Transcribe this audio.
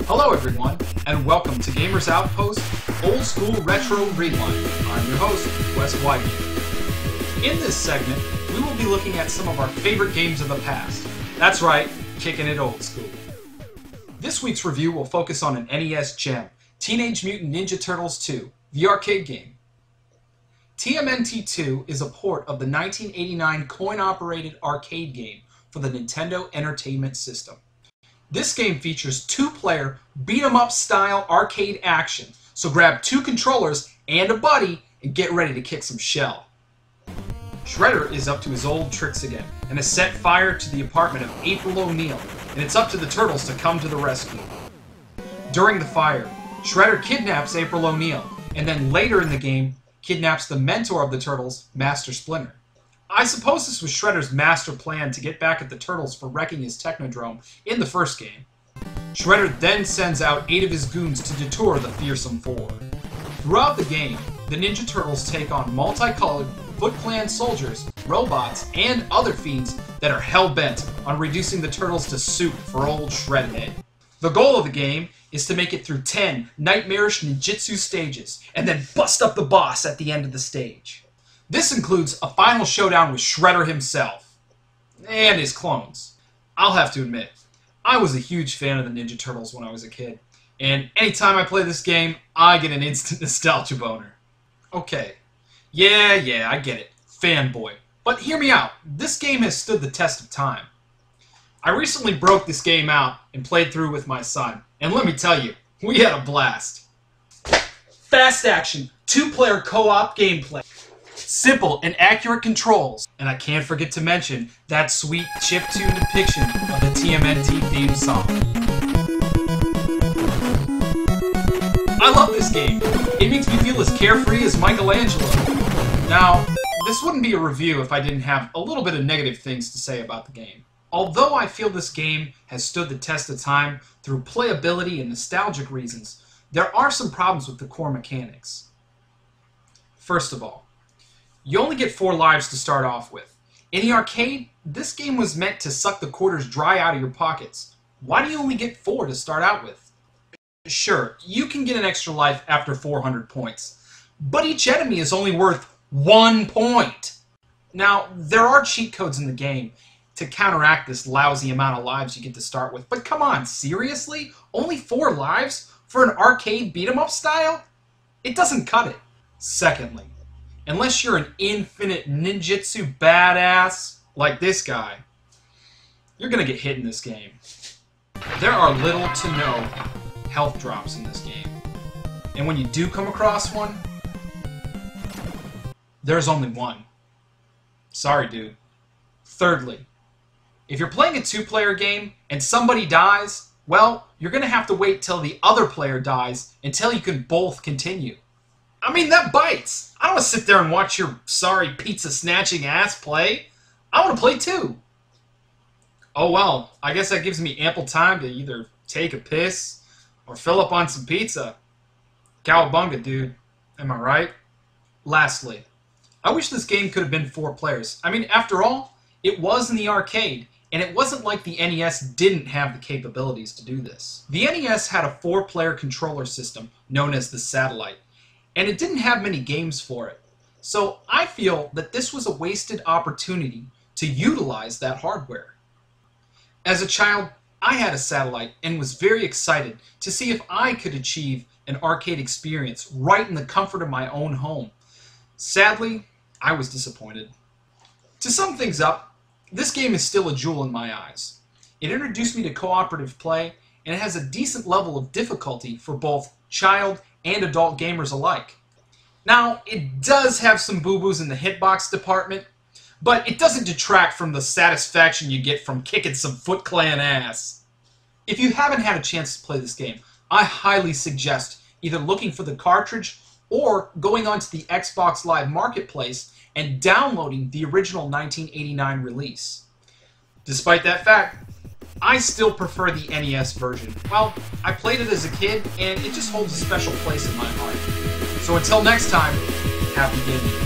Hello everyone, and welcome to Gamers Outpost Old School Retro Rewind. I'm your host, Wes Weygandt. In this segment, we will be looking at some of our favorite games of the past. That's right, kicking it old school. This week's review will focus on an NES gem, Teenage Mutant Ninja Turtles 2, the arcade game. TMNT 2 is a port of the 1989 coin-operated arcade game for the Nintendo Entertainment System. This game features two-player, beat-em-up style arcade action, so grab two controllers and a buddy and get ready to kick some shell. Shredder is up to his old tricks again, and has set fire to the apartment of April O'Neil, and it's up to the Turtles to come to the rescue. During the fire, Shredder kidnaps April O'Neil, and then later in the game, kidnaps the mentor of the Turtles, Master Splinter. I suppose this was Shredder's master plan to get back at the Turtles for wrecking his Technodrome in the first game. Shredder then sends out 8 of his goons to detour the fearsome four. Throughout the game, the Ninja Turtles take on multicolored, Foot Clan soldiers, robots, and other fiends that are hell-bent on reducing the Turtles to soup for old Shredhead. The goal of the game is to make it through 10 nightmarish ninjutsu stages, and then bust up the boss at the end of the stage. This includes a final showdown with Shredder himself, and his clones. I'll have to admit, I was a huge fan of the Ninja Turtles when I was a kid, and anytime I play this game, I get an instant nostalgia boner. Okay, yeah, I get it, fanboy. But hear me out, this game has stood the test of time. I recently broke this game out and played through with my son, and let me tell you, we had a blast. Fast action, two-player co-op gameplay. Simple and accurate controls, and I can't forget to mention that sweet chiptune depiction of the TMNT theme song. I love this game. It makes me feel as carefree as Michelangelo. Now, this wouldn't be a review if I didn't have a little bit of negative things to say about the game. Although I feel this game has stood the test of time through playability and nostalgic reasons, there are some problems with the core mechanics. First of all, you only get 4 lives to start off with. In the arcade, this game was meant to suck the quarters dry out of your pockets. Why do you only get 4 to start out with? Sure, you can get an extra life after 400 points, but each enemy is only worth 1 point. Now, there are cheat codes in the game to counteract this lousy amount of lives you get to start with, but come on, seriously? Only 4 lives for an arcade beat-em-up style? It doesn't cut it. Secondly, unless you're an infinite ninjutsu badass like this guy, you're gonna get hit in this game. There are little to no health drops in this game. And when you do come across one, there's only one. Sorry, dude. Thirdly, if you're playing a 2-player game and somebody dies, well, you're gonna have to wait till the other player dies until you can both continue. I mean, that bites. I don't want to sit there and watch your sorry pizza-snatching ass play. I want to play too. Oh well, I guess that gives me ample time to either take a piss or fill up on some pizza. Cowabunga, dude. Am I right? Lastly, I wish this game could have been 4 players. I mean, after all, it was in the arcade, and it wasn't like the NES didn't have the capabilities to do this. The NES had a 4-player controller system known as the Satellite, and it didn't have many games for it. So I feel that this was a wasted opportunity to utilize that hardware. As a child, I had a Satellite and was very excited to see if I could achieve an arcade experience right in the comfort of my own home. Sadly, I was disappointed. To sum things up, this game is still a jewel in my eyes. It introduced me to cooperative play, and it has a decent level of difficulty for both child and adult gamers alike. Now, it does have some boo-boos in the hitbox department, but it doesn't detract from the satisfaction you get from kicking some Foot Clan ass. If you haven't had a chance to play this game, I highly suggest either looking for the cartridge or going onto the Xbox Live Marketplace and downloading the original 1989 release. Despite that fact, I still prefer the NES version. Well, I played it as a kid, and it just holds a special place in my heart. So until next time, happy gaming.